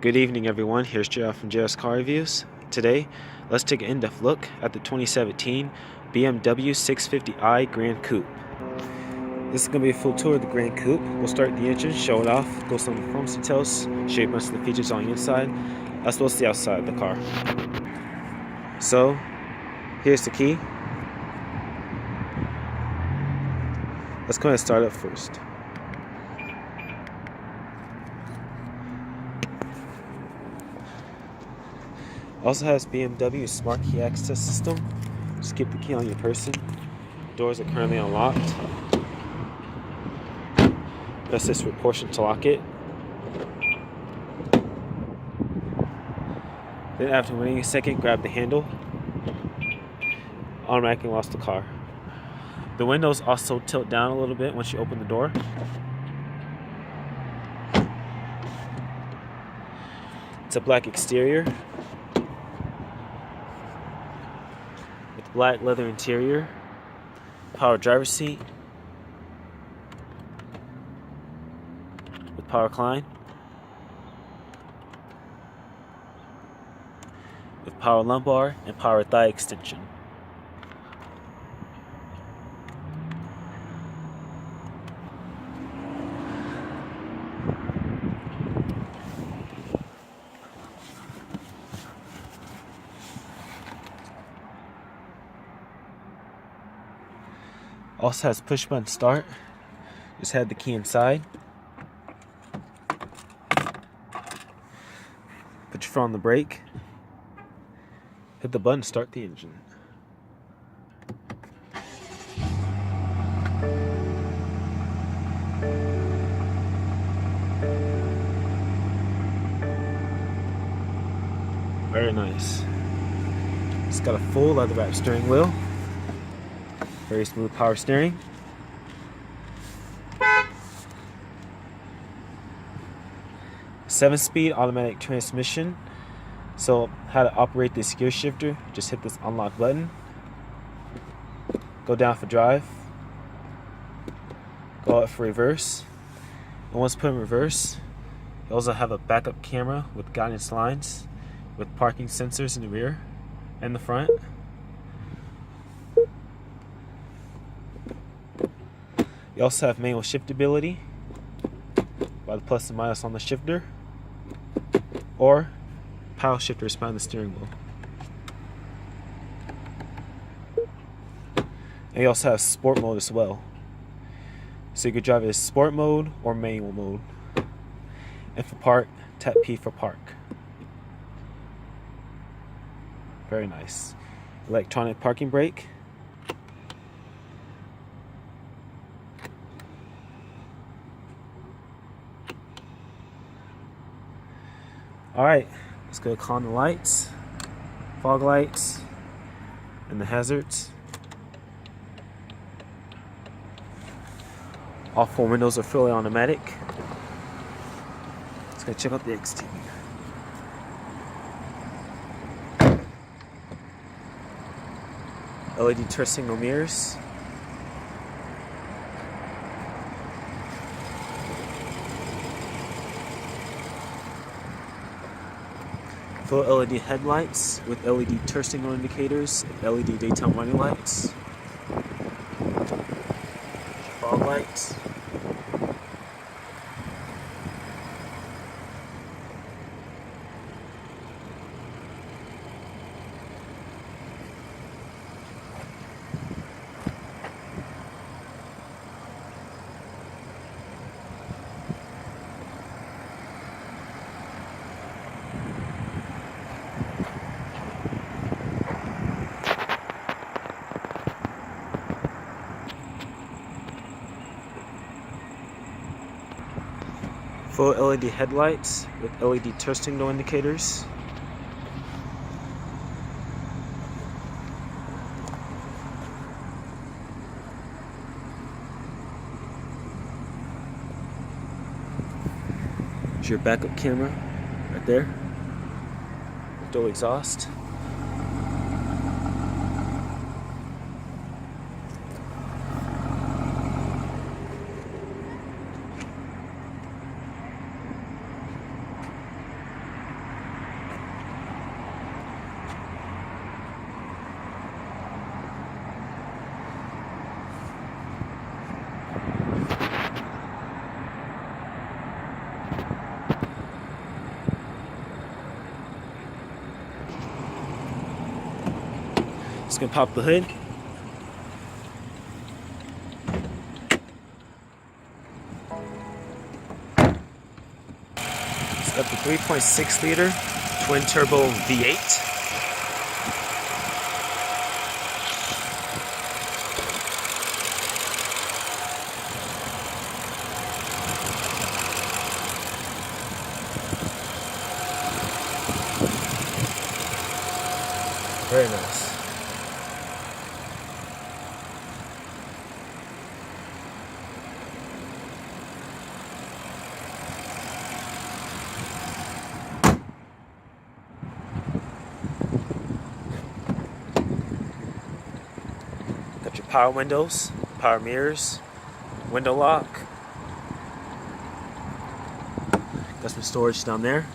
Good evening everyone, here's JR from JR's Car Reviews. Today, let's take an in-depth look at the 2017 BMW 650i Grand Coupe. This is going to be a full tour of the Grand Coupe. We'll start the engine, show it off, go some performance details, show you most of the features on the inside, as well as the outside of the car. So, here's the key. Let's go ahead and start up first. Also has BMW Smart Key Access System. Just keep the key on your person. Doors are currently unlocked. Press this for portion to lock it. Then after waiting a second, grab the handle. Automatically locks the car. The windows also tilt down a little bit once you open the door. It's a black exterior with black leather interior, power driver's seat with power recline, with power lumbar and power thigh extension. Also has push button start. Just had the key inside. Put your foot on the brake. Hit the button to start the engine. Very nice. It's got a full leather wrapped steering wheel. Very smooth power steering. Seven-speed automatic transmission. So how to operate this gear shifter, just hit this unlock button. Go down for drive. Go up for reverse. And once put in reverse, you also have a backup camera with guidance lines with parking sensors in the rear and the front. You also have manual shiftability by the plus and minus on the shifter, or paddle shifters behind the steering wheel. And you also have sport mode as well. So you could drive it as sport mode or manual mode. And for park, tap P for park. Very nice. Electronic parking brake. Alright, let's go on the lights, fog lights, and the hazards. All four windows are fully automatic. Let's go check out the exterior. LED turn signal mirrors. Full LED headlights with LED turn signal indicators, LED daytime running lights, fog lights, full LED headlights with LED turn signal indicators. Here's your backup camera right there. Dual exhaust. Just gonna pop the hood. It's got the 3.6 liter twin turbo V8. Very nice. Got your power windows, power mirrors, window lock. Got some storage down there.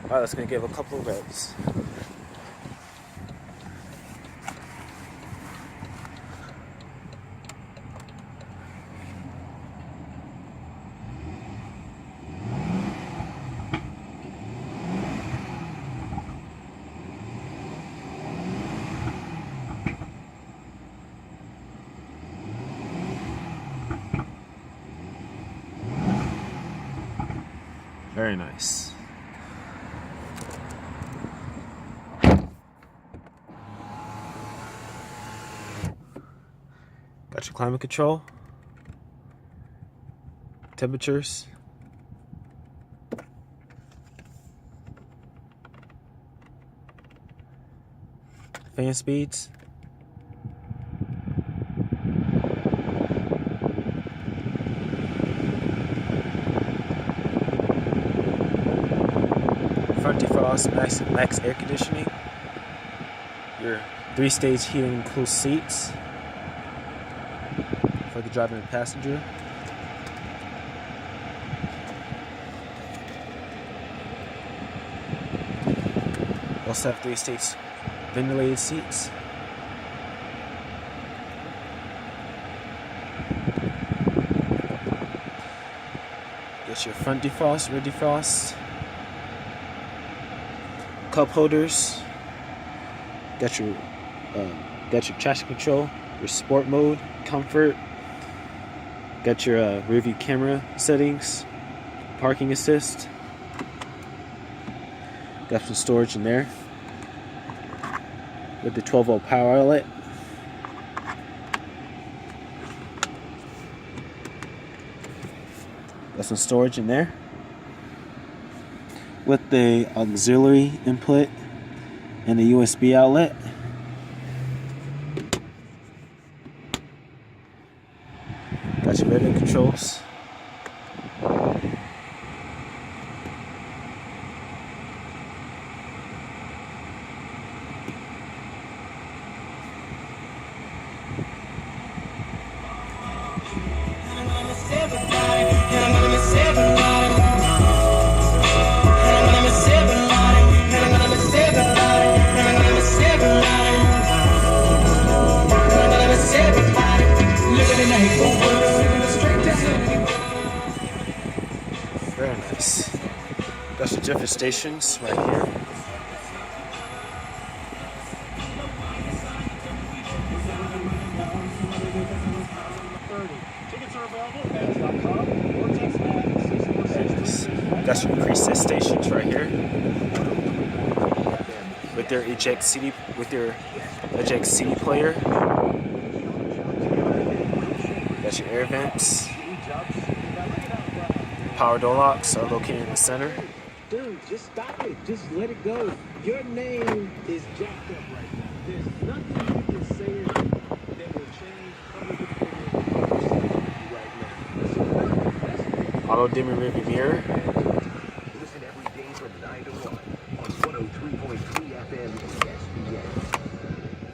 Alright, let's gonna give a couple of revs. Very nice. Got your climate control, temperatures, fan speeds, front defrost, max air conditioning, your 3-stage heating and cool seats for the driver and passenger. Also have 3-stage ventilated seats. Get your front defrost, rear defrost, cup holders. Got your traction control, your sport mode, comfort. Got your rear view camera settings, parking assist. Got some storage in there with the 12-volt power outlet. Got some storage in there with the auxiliary input and the USB outlet. Got your radio controls. Very nice. Got some different stations right here. Got some preset stations right here with their eject CD player. Got your air vents. Power door locks are located in the center. Dude, just stop it. Just let it go. Your name is jacked up right now. There's nothing you can say that will change public opinion right now. Auto dimming rearview mirror. Listen every day from 9 to 1 on 103.3 FM ESPN.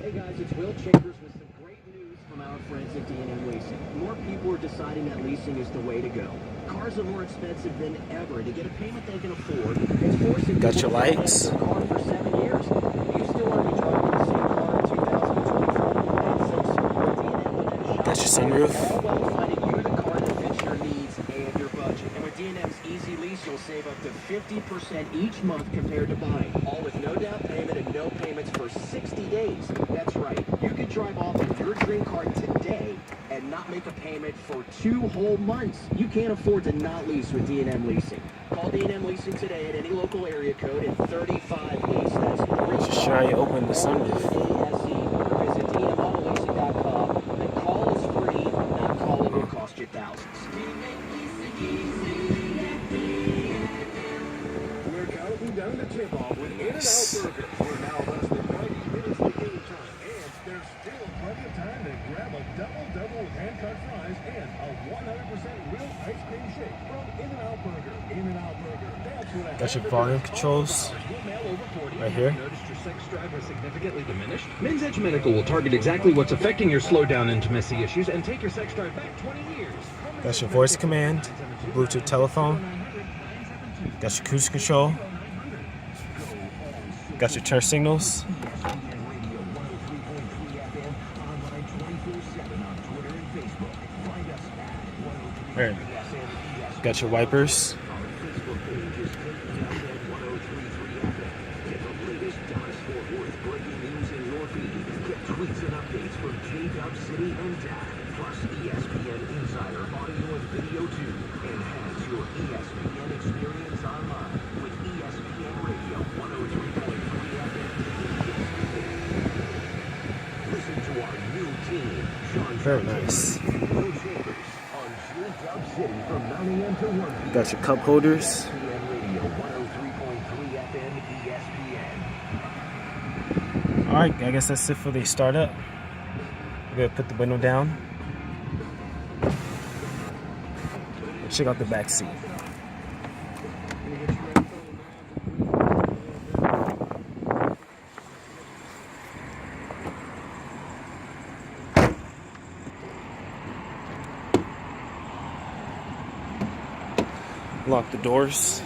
Hey guys, it's Will Chambers with some great news from our friends at D&M Leasing. More people are deciding that leasing is the way to go. Cars are more expensive than ever. To get a payment they can afford, it's forcing Got your people to lights. have a car for 7 years. You still want to be driving the same car in 2024? Got your sunroof. All while finding you the car that fits your needs and your budget. And with D&M's Easy Lease, you'll save up to 50% each month compared to buying. All with no down payment and no payments for 60 days. That's right. You could drive off in your dream car today and not make a payment for 2 whole months. You can't afford to not lease with D&M Leasing. Call D&M Leasing today at any local area code in 35 lease. That's 3. Just sure you open the sunroof. Or visit dmautoleasing.com and call is free. Not calling will cost you thousands. We're counting down the tip-off with In-N-Out Burger. We're now less than 90 minutes to game time, and there's still plenty of time to grab a double-double with hand-cut fries and a 100% real ice cream shake from In-N-Out Burger. In-N-Out Burger. That's what I Got your volume controls right here. Noticed your sex drive was significantly diminished? Men's Edge Medical will target exactly what's affecting your slowdown intimacy issues and take your sex drive back 20 years. Got your voice command, Bluetooth telephone. Got your cruise control. Got your turn signals. There. Got your wipers. Tweets and updates from J-Dub City and Dad, plus ESPN Insider audio and video too. Enhance your ESPN experience online with ESPN Radio 103.3 FM. Listen to our new team, Sean. Very nice. No Chambers on J-Dub City from 9 a.m. to 1 p.m. Got your cup holders. ESPN Radio 103.3 FM ESPN. Alright, I guess that's it for the startup. We're gonna put the window down. Check out the back seat. Lock the doors.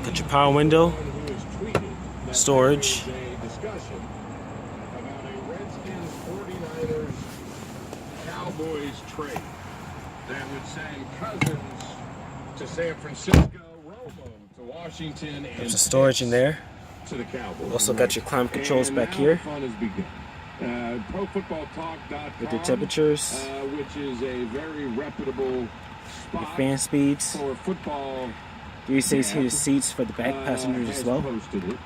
Got your power window, storage. Cowboys trade that would send Cousins to San Francisco, Romo to Washington, and There's a storage in there. to the Cowboys. Also got your climate controls And back now here the fun has begun. ProFootballTalk.com, with your temperatures, which is a very reputable your spot fan speeds, for football. 360 heated seats for the back passengers has as well. posted it.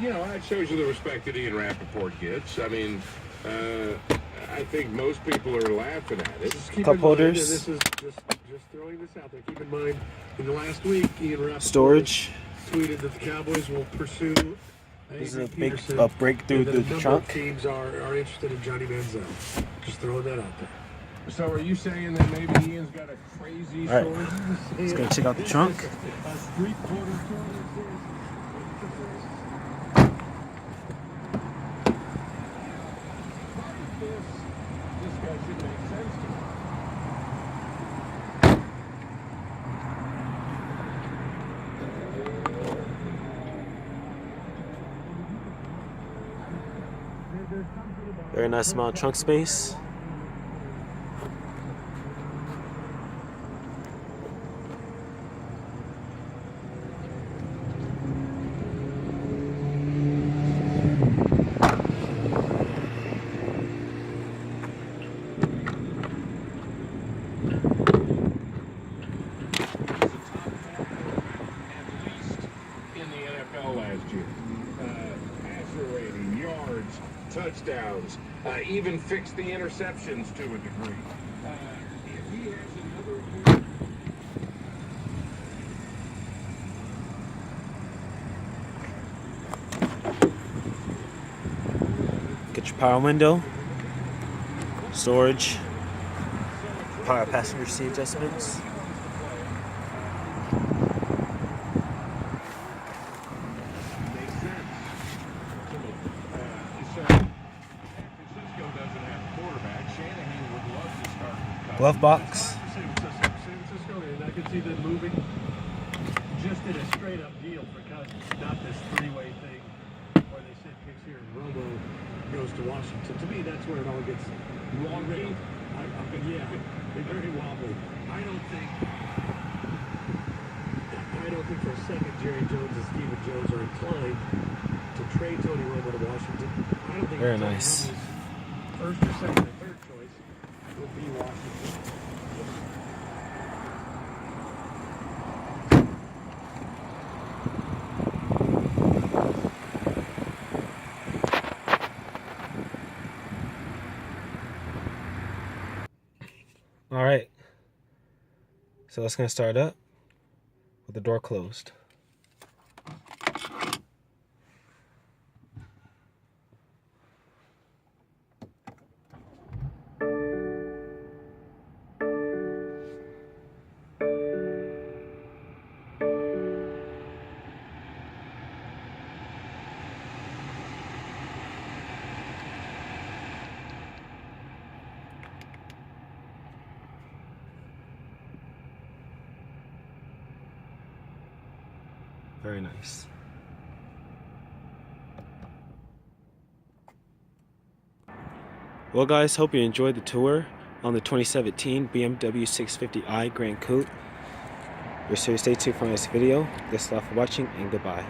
You know, that shows you the respect that Ian Rappaport gets. I mean, I think most people are laughing at it. Just keep Cup in mind, holders. and this is just throwing this out there. Keep in mind, in the last week, Ian Rappaport Storage. tweeted that the Cowboys will pursue. This is a Adrian big Peterson, breakthrough and that through a the number trunk. of teams are interested in Johnny Manziel. Just throwing that out there. So are you saying that maybe Ian's got a crazy All right. story? Let's go check out the trunk. A street corner story. This guy should make sense to me. Very nice amount of trunk space. In the NFL last year. Passer rating, yards, touchdowns, even fixed the interceptions to a degree. If he has another year, Get your power window, storage, power passenger seat adjustments. makes sense to me. So, San Francisco doesn't have a quarterback. Shanahan would love to start. Glove box. San Francisco, and I can see them moving just in a straight up deal for Cousins, not this three-way thing where they sent picks here and Romo goes to Washington. To me, that's where it all gets Wonky? yeah, they're very wobbly. I don't think for a second Jerry Jones and Stephen Jones are inclined to trade Tony Romo to Washington. I don't think Very Tony nice. Romo's first or second or third choice would be Washington. All right. So that's going to start up with the door closed. Very nice. Well guys, hope you enjoyed the tour on the 2017 BMW 650i Grand Coupe. Be sure to stay tuned for my next video. Thanks a lot for watching and goodbye.